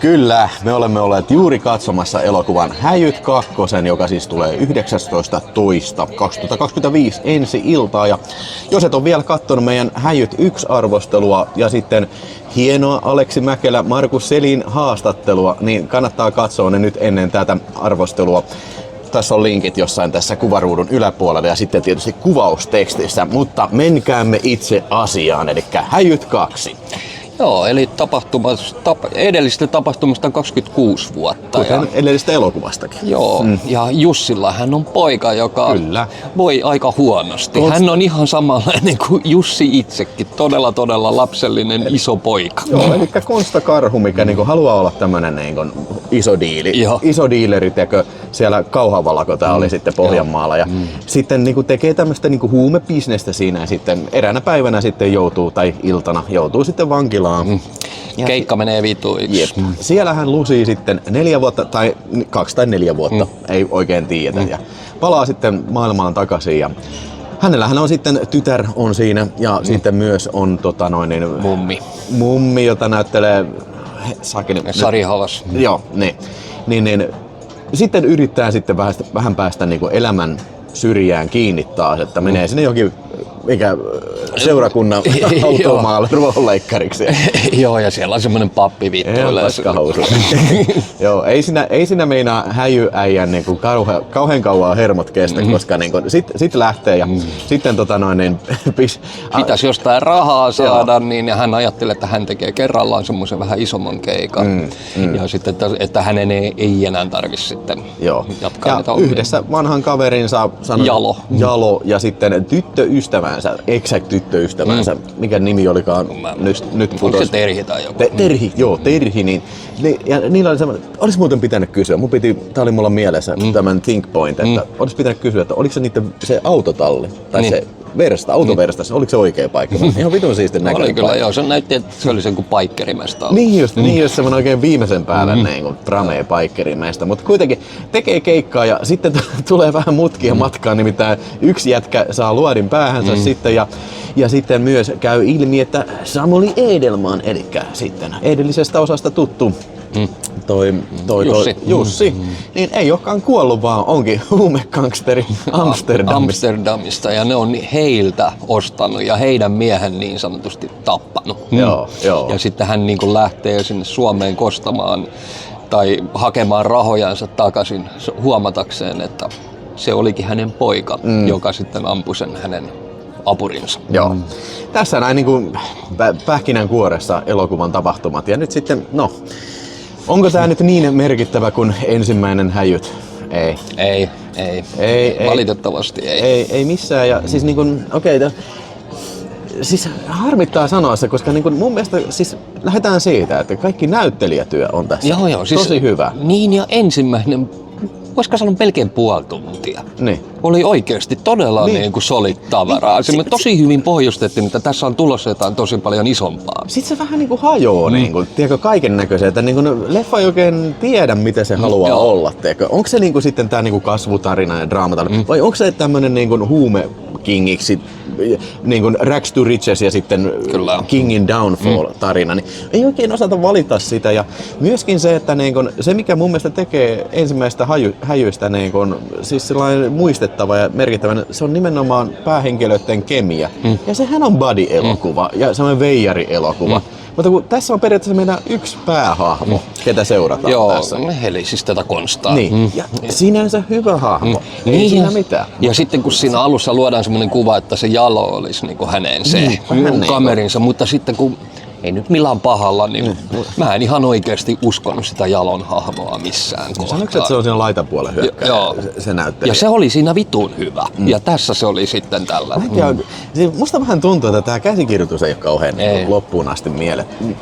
Kyllä, me olemme olleet juuri katsomassa elokuvan Häjyt 2, joka siis tulee 19.2.2025 ensi iltaa. Ja jos et ole vielä katsonut meidän Häjyt 1-arvostelua ja sitten hienoa Aleksi Mäkelä, Markus Selin haastattelua, niin kannattaa katsoa ne nyt ennen tätä arvostelua. Tässä on linkit jossain tässä kuvaruudun yläpuolella ja sitten tietysti kuvaustekstissä, mutta menkäämme itse asiaan, eli Häjyt 2. Joo, eli edellisestä tapahtumasta on 26 vuotta. Kuten edellisestä elokuvastakin. Joo, ja Jussilla hän on poika, joka voi aika huonosti. Hän on ihan samanlainen kuin Jussi itsekin, todella lapsellinen iso poika. Joo, eli Konsta Karhu, mikä niinku haluaa olla tämmönen niinku iso diili. Iso diileri, siellä Kauhavalla, kun tää oli sitten Pohjanmaalla. Ja sitten niinku tekee tämmöstä niinku huumebisnestä siinä ja sitten eräänä päivänä sitten iltana joutuu sitten vankilaan. Keikka menee vituiksi. Siellä hän lusii sitten 4 vuotta, tai 2 tai 4 vuotta, ei oikein tiedetä. Ja palaa sitten maailmaan takaisin. Ja hänellähän on sitten tytär on siinä ja sitten myös on mummi, jota näyttelee Sari Havas. Joo, niin. Sitten yrittää sitten vähän päästä niinku elämän syrjään kiinni taas, että menee sinne jokin seurakunnan automaalle ruohonleikkariksi. Joo, ja siellä on semmoinen pappi vittuille. Joo, ei siinä meinaa häjyäijän niinku kauhean kauan hermot kestä, koska niinku sit lähtee ja sitten pitäisi jostain rahaa saada, niin hän ajattelee, että hän tekee kerrallaan semmoisen vähän isomman keikan. Ja sitten, että hänen ei enää tarvitse sitten jatkaa niitä yhdessä vanhan kaverinsa Jalo ja sitten tyttöystävänsä, tyttöystävänsä, mikä nimi olikaan nyt putos. Onko se Terhi tai joku? Terhi, niin ja niillä oli semmoinen, olisi muuten pitänyt kysyä, tää oli mulla mielessä tämän Think Point, että olisi pitänyt kysyä, että oliko se se autotalli tai se autoversta, oliko se oikea paikka? Ihan vitun siisti näköinen. Oli kyllä, joo, se näytti, että se oli sen kuin paikkerimästä. Niin just semmoinen oikein viimeisen päälle tramee paikkerimästä, mutta kuitenkin tekee keikkaa ja sitten tulee vähän mutkia matkaan, nimittäin yksi jätkä saa luodin päähänsä sitten ja sitten myös käy ilmi, että Samuli Edelman, eli sitten edellisestä osasta tuttu Jussi, niin ei olekaan kuollut, vaan onkin huumegangsteri Amsterdamista ja ne on heiltä ostanut ja heidän miehen niin sanotusti tappanut. Joo. Ja sitten hän niin kuin lähtee sinne Suomeen kostamaan tai hakemaan rahojansa takaisin huomatakseen, että se olikin hänen poika, joka sitten ampui sen hänen apurinsa. Joo. Tässä näin niin kuin pähkinänkuoressa elokuvan tapahtumat ja nyt sitten, onko tää nyt niin merkittävä kuin ensimmäinen Häjyt? Ei. Valitettavasti ei. Ei missään. Ja siis siis harmittaa sanoa se, koska mun mielestä siis lähdetään siitä, että kaikki näyttelijätyö on tässä siis tosi hyvä. Niin ja ensimmäinen, voisiko sanoa melkein puoli tuntia. Niin. Oli oikeasti todella niin kuin solid tavaraa. Tosi hyvin pohjustettiin, että tässä on tulossa jotain tosi paljon isompaa. Sitten se vähän niinku hajoaa, tiedätkö, kaiken näköisiä, että leffa ei oikein tiedä, mitä se haluaa olla. Tiedätkö. Onko se sitten tää kasvutarina ja draamatarina, vai onko se tämmönen huumekingiksi, Rags to Riches ja sitten Kingin Downfall-tarina, niin ei oikein osata valita sitä. Ja myöskin se, että se mikä mun mielestä tekee ensimmäistä häjyistä siis sellainen muistettava ja merkittävä, se on nimenomaan päähenkilöiden kemia. Ja sehän on body-elokuva ja semmoinen veijari-elokuva. Mutta kun tässä on periaatteessa meidän yksi päähahmo, ketä seurataan tässä. Eli siis tätä Konstaa. Niin. Ja sinänsä hyvä hahmo. Ei siinä mitään. Ja sitten kun siinä alussa luodaan semmoinen kuva, että se Jalo olisi niin kuin hänen se kamerinsa, mutta sitten kun ei nyt millään pahalla, niin mä en ihan oikeasti uskonut sitä Jalon hahmoa missään kohtaa. Sanoitko, että se on siinä laitapuolen hyökkääjä? Se näyttelijä? Ja se oli siinä vitun hyvä. Ja tässä se oli sitten tällainen. Musta vähän tuntuu, että tämä käsikirjoitus ei ole kauhean loppuun asti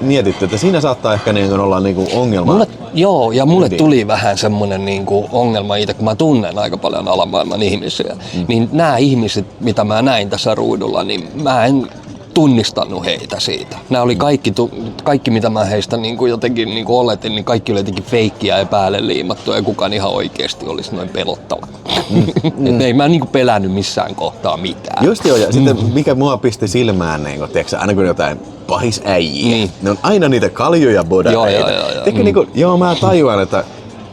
mietitty. Että siinä saattaa ehkä olla ongelma. Mulle tuli vähän semmoinen ongelma itse, kun mä tunnen aika paljon alamaailman ihmisiä. Niin nämä ihmiset, mitä mä näin tässä ruudulla, niin mä en tunnistanut heitä siitä. Nämä oli kaikki mitä mä heistä jotenkin oletin, niin kaikki oli jotenkin feikkiä ja päälle liimattua ja kukaan ihan oikeasti olisi noin pelottava. Ei mä niinku pelännyt missään kohtaa mitään. Just joo, ja sitten mikä mua pisti silmään, niin kun, tiedätkö, aina kun jotain pahisäjiä, Niin. ne on aina niitä kaljuja bodareita. Joo, mä tajuan, että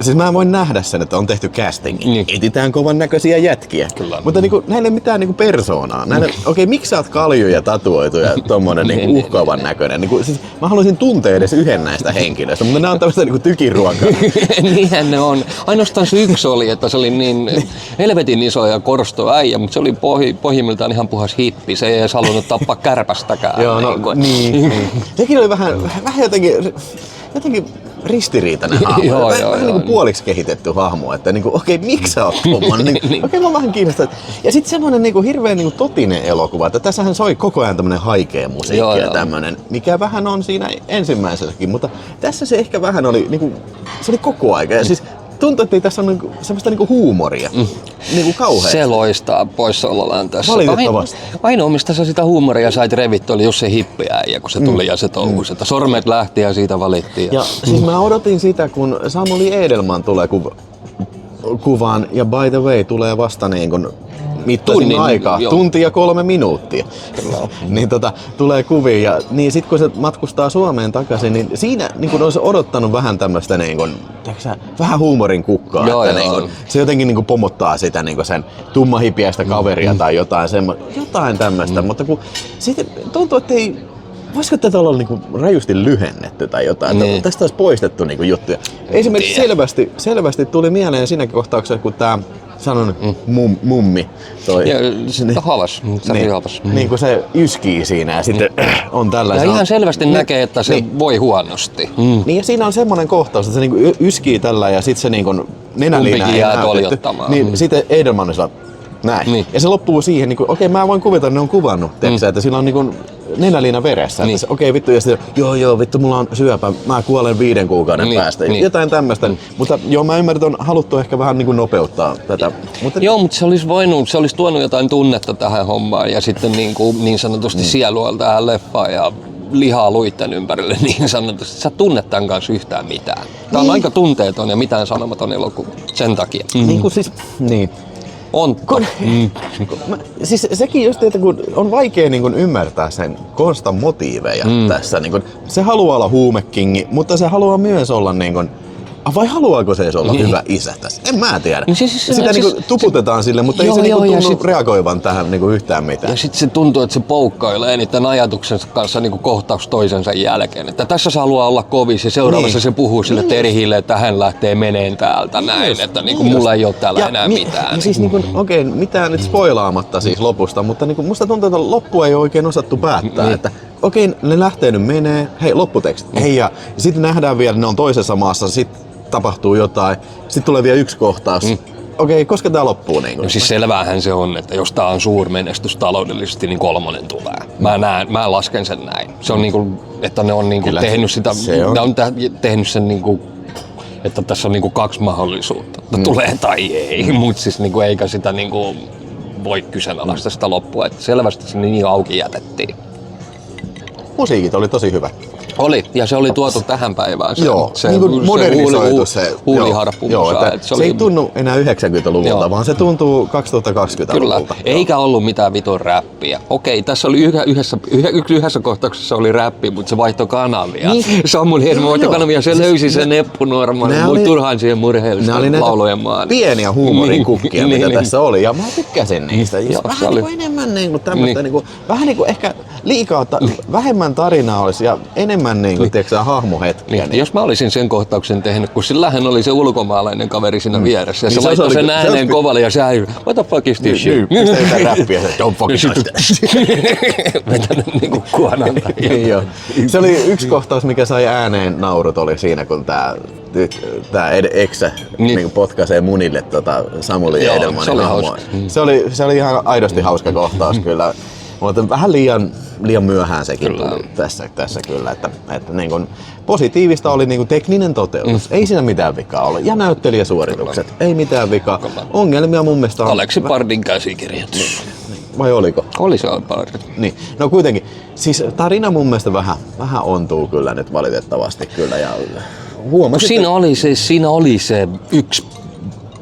siis mä voin nähdä sen, että on tehty casting. Niin. Etitään kovan näköisiä jätkiä. Kyllä. Mutta niinku, näillä ei ole mitään niinku persoonaa. Okei, miksi sä oot kalju ja tatuoitu ja tommonen niinku uhkaavan näköinen? Niinku, siis, mä haluaisin tuntea edes yhden näistä henkilöistä, mutta nämä on tämmöistä niinku tykiruokaa. Niinhän ne on. Ainoastaan se yksi oli, että se oli niin helvetin iso ja korsto äijä, mutta se oli pohjimmiltaan ihan puhas hippi. Se ei edes halunnut tappaa kärpästäkään. Joo, no niin. Sekin oli vähän jotenkin ristiriitainen hahmo. Joo, vähän niin kuin puoliksi kehitetty hahmo, että niinku, okei, miksi sä oot tommonen? Okei, mä vähän kiinnostaa. Ja sitten semmoinen niinku hirveän niinku totinen elokuva, että tässähän soi koko ajan tämmönen haikea musiikki ja tämmönen, mikä vähän on siinä ensimmäisessäkin, mutta tässä se ehkä vähän oli, niinku, se oli koko aika. Ja siis tuntuu, että ei tässä ole niinku, semmoista niinku huumoria. Niinku kauheasti. Se loistaa poissaolollaan tässä. Valitettavasti. Ainoa, mistä sä sitä huumoria sait revitty, oli just se hippiäijä, kun se tuli ja se touhusi. Että sormet lähti ja siitä valittiin. Ja siis mä odotin sitä, kun Samuli Edelman tulee kuvaan, ja by the way tulee vasta niin kun mittasin aikaa, tunti ja 3 minuuttia. Niin tulee kuviin ja niin sit kun se matkustaa Suomeen takaisin, niin siinä niin kun olisi odottanut vähän tämmöstä niin kun, vähän huumorin kukkaa, että niin kun, se jotenkin niin kun pomottaa sitä niin kun sen tummahipiäistä kaveria tai jotain tämmöstä, mutta kun sitten tuntuu, että ei voisiko tätä olla niinku rajusti lyhennetty tai jotain? Niin. Tästä olisi poistettu niinku juttuja. Esimerkiksi selvästi tuli mieleen siinäkin kohtauksessa, kun tää sanon mummi toi. Havas. Niin kun se yskii siinä ja sitten on tällainen. Ja ihan selvästi näkee, että se voi huonosti. Niin ja siinä on semmoinen kohtaus, että se niinku yskii tällä ja sitten se niinku nenäliinä ei näytetty. Niin sitten Edelman on näin. Niin. Ja se loppuu siihen, niin okei, mä voin kuvitella, että ne on kuvannut, että sillä on niin nenäliina veressä. Niin. Okei, vittu, ja sitten joo, vittu, mulla on syöpä, mä kuolen 5 kuukauden päästä. Jotain tämmöistä. Mutta joo, mä ymmärrän, että on haluttu ehkä vähän niin nopeuttaa tätä. Mutta joo, mutta se olisi tuonut jotain tunnetta tähän hommaan ja sitten niin sanotusti sielua tähän leffaan ja lihaa luitten ympärille niin sanotusti. Sä tunnet tämän kanssa yhtään mitään. Tää on aika tunteeton ja mitään sanomaton elokuva sen takia. Niin kuin siis, niin. On. Siis sekin just, että kun on vaikea niin kun ymmärtää sen Konstan motiiveja tässä. Niin kun, se haluaa olla huumekingi, mutta se haluaa myös olla niin kun, vai haluaako se edes olla hyvä isä tässä? En mä tiedä. Sitä niin tuputetaan sille, mutta ei se niin tunnu reagoivan tähän niin yhtään mitään. Ja sitten se tuntuu, että se poukkailee niiden ajatuksensa kanssa niin kohtaus toisensa jälkeen. Että tässä se haluaa olla kovis ja seuraavassa se puhuu sille Terhille, että hän lähtee meneen täältä näin. Että mulla ei ole täällä enää mitään. Ja siis okei, mitään nyt spoilaamatta siis lopusta, mutta musta tuntuu, että loppu ei ole oikein osattu päättää. Että okei, ne lähtee nyt menee, hei lopputeksti, hei ja sitten nähdään vielä, ne on toisessa maassa, sitten tapahtuu jotain, sitten tulee vielä yksi kohtaus. Okei, koska tää loppuu niin kuin? No siis selväähän se on, että jos tää on suurmenestys taloudellisesti, niin 3 tulee. Mä lasken sen näin. Se on niinku, että ne on niinku tehnyt sitä, ne on tehnyt sen niinku, että tässä on niinku 2 mahdollisuutta. Tulee tai ei, mut siis niinku eikä sitä niinku voi kyseenalaista sitä loppua. Että selvästi se niin auki jätettiin. Musiikit oli tosi hyvä. Oli, ja se oli tuotu tähän päivään. Se niin kuin modernisoitu se huuliharppu. Se ei tunnu enää 90-luvulta, vaan se tuntuu 2020-luvulta. Eikä ollut mitään vitun räppiä. Okei, tässä oli yhdessä kohtauksessa oli räppi, mutta se vaihtoi kanavia. Samuli Edelman vaihtoi kanavia, se löysi sen neppunorman, turhaan siihen murheellisten laulujen maan. Pieniä huumorin kukkia, mitä tässä oli, ja mä tykkäsin niistä. Vähän niin kuin enemmän niin kuin tämmöistä, vähän niin kuin ehkä liikaa, vähemmän tarinaa olisi ja enemmän tiedätkö, hahmohetkiä. Niin. Jos mä olisin sen kohtauksen tehnyt, kun sillähän oli se ulkomaalainen kaveri siinä vieressä ja se laittoi sen ääneen kovalle ja se what the fuck is this shit? Mistä ei tää räppiä, don't fucking touch that. Vetänyt niinku kuonan. Se oli yksi kohtaus, mikä sai ääneen naurut, oli siinä, kun tää eksä niin potkaisee munille Samuli Edelmanin hahmoa. Se oli ihan aidosti hauska kohtaus kyllä. Mutta vähän liian myöhään sekin tuli tässä kyllä, että niin kun positiivista oli niin kun tekninen toteutus, ei siinä mitään vikaa ollut. Ja näyttelijäsuoritukset, ei mitään vikaa. Ongelmia mun mielestä on... Aleksi Pardin käsikirjoitus. Vai oliko? Oli se Pardin. Niin, no kuitenkin. Siis tarina mun mielestä vähän ontuu kyllä nyt valitettavasti kyllä. Ja huomasin, siinä oli se yksi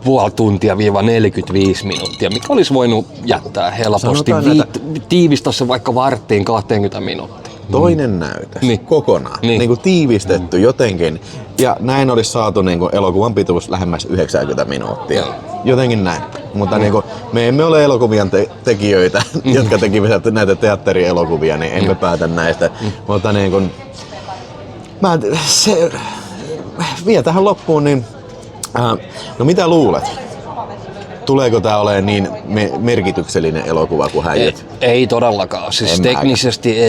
puoli tuntia 45 minuuttia, mikä olisi voinut jättää helposti, Sanotaan tiivistää se vaikka varttiin 20 minuuttia. Toinen näytös kokonaan, niin kuin tiivistetty jotenkin, ja näin olisi saatu niin kuin elokuvan pituus lähemmäs 90 minuuttia. Jotenkin näin. Mutta niin kuin, me emme ole elokuvien tekijöitä, jotka tekivät näitä teatterielokuvia, niin emme päätä näistä. Mutta niin kuin, se vielä tähän loppuun, niin no mitä luulet? Tuleeko tää olemaan niin merkityksellinen elokuva kuin Häijät? Ei todellakaan. Siis teknisesti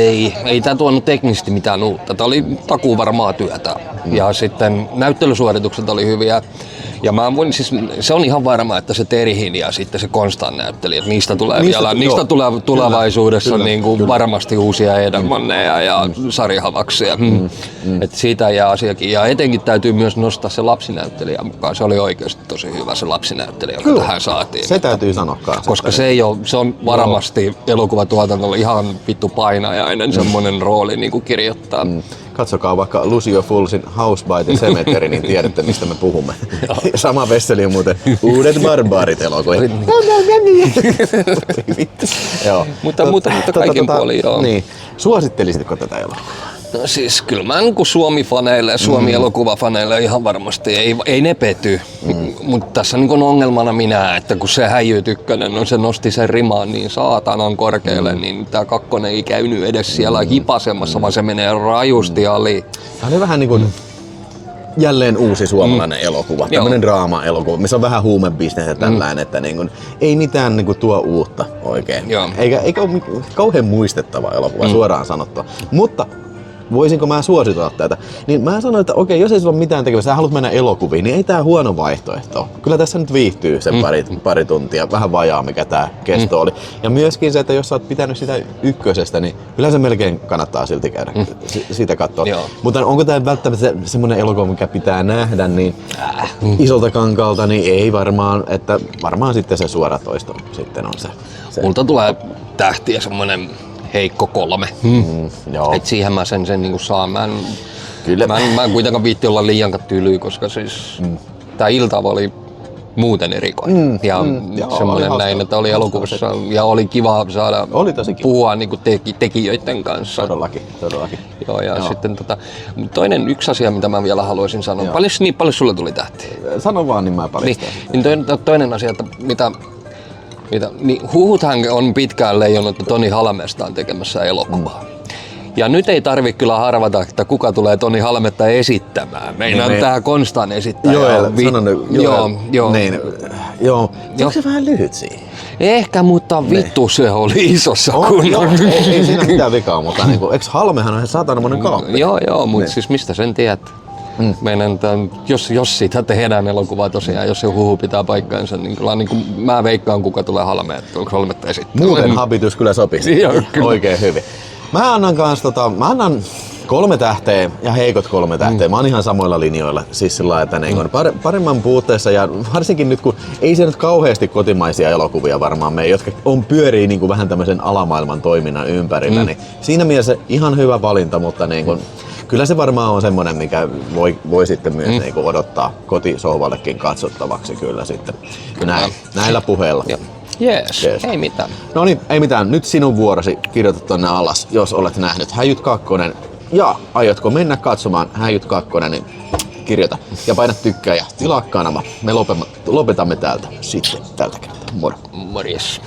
ei tää tuonut teknisesti mitään uutta. Tää oli takuuvarmaa työtä. Ja sitten näyttelysuoritukset oli hyviä. Ja se on ihan varma, että se Terhin ja sitten se Konstan näyttelijät, niistä tulee tulee tulevaisuudessa niin kuin varmasti uusia Edelmanneja ja Sari Havaksia. Et siitä jää asiakin. Ja etenkin täytyy myös nostaa se lapsinäyttelijä mukaan. Se oli oikeasti tosi hyvä se lapsinäyttelijä, joka tähän saatiin. Se täytyy sanoa kanssa. Koska se on varmasti elokuvatuotannolla ihan vittu painajainen semmoinen rooli niin kuin kirjoittaa. Katsokaa vaikka Lucio Fulsin House by the Cemetery, niin tiedätte mistä me puhumme. Sama vesseli on muuten Uudet barbaarit -elokuvat. Mutta kaikin puolin joo. Niin. Suosittelisitko tätä elokuvaa? No siis kyllä mä niin kuin Suomi-faneille, Suomi-elokuvafaneille ihan varmasti ei ne pety. Mutta tässä niin kuin ongelmana minä, että kun se Häijyt 1, no se nosti sen rimaan niin saatanan korkealle, niin tää 2 ei käynyt edes siellä hipasemassa, vaan se menee rajusti ali. Tää oli vähän niin kuin jälleen uusi suomalainen elokuva, tämmönen draama-elokuva, missä on vähän huumebisnes ja tällainen, että niin kun, ei mitään niin kun tuo uutta oikein. Eikä ole kauhean muistettava elokuva suoraan sanottua. Mutta voisinko mä suositella tätä? Niin mä sanoin, että okei, jos ei sulla ole mitään tekemistä, sä haluat mennä elokuviin, niin ei tää huono vaihtoehto. Kyllä tässä nyt viihtyy sen pari tuntia, vähän vajaa mikä tää kesto oli. Ja myöskin se, että jos sä oot pitänyt sitä ykkösestä, niin kyllä se melkein kannattaa silti käydä sitä katsoa. Mutta onko tää välttämättä semmonen elokuva, mikä pitää nähdä, niin isolta kankaalta, niin ei varmaan, että varmaan sitten se suoratoisto sitten on se. Multa tulee tähtiä semmonen heikko 3. Et siihen mä sen niinku saan. Mä en kuitenkaan viitti olla liian tyly, koska siis tää iltava oli muuten erikoinen. Semmoinen näin, että oli elokuvassa ja oli kiva saada puhua niinku tekijöiden kanssa. Todellakin. Joo, ja sitten toinen yksi asia, mitä mä vielä haluaisin sanoa. Paljon sulle tuli tähtiä? Sano vaan, niin mä paljastan. Niin toinen asia, että niin huhuthan on pitkään leijonnut, että Toni Halmeesta on tekemässä elokuvaa. Ja nyt ei tarvitse kyllä harvata, että kuka tulee Toni Halmetta esittämään. Meinaan tää Konstan esittäjä. Joo. Onko se vähän lyhyt siihen? Ehkä, mutta vittu se oli isossa kunnossa. Ei siinä mitään vikaa, mutta niinku, eikö Halmehan on satanamoinen kaappi? Joo, mutta siis mistä sen tiedät? Meidän, jos siitä tehdään elokuvaa tosiaan, jos se huhu pitää paikkaansa, niin kyllä niin kuin mä veikkaan, kuka tulee Halmetta, onko Halmetta esittää. Muuten habitus kyllä sopisi. Oikein hyvin. Mä annan 3 tähteä ja heikot 3 tähteä. Mä oon ihan samoilla linjoilla. Siis sillä että niin paremman puutteessa ja varsinkin nyt kun ei se nyt kauheasti kotimaisia elokuvia varmaan mene, jotka pyörii niin kuin vähän tämmöisen alamaailman toiminnan ympärillä, niin siinä mielessä ihan hyvä valinta, mutta niin kuin, kyllä se varmaan on semmoinen, mikä voi sitten myös niin kuin odottaa kotisohvallekin katsottavaksi kyllä sitten näillä puheilla. Yes. Ei mitään. No niin, ei mitään. Nyt sinun vuorosi. Kirjoita tonne alas, jos olet nähnyt Häijyt 2. Ja aiotko mennä katsomaan Häijyt 2, niin kirjoita. Ja paina tykkää ja tilaa kanava. Me lopetamme täältä sitten tältä kertaa. Moro. Morjes.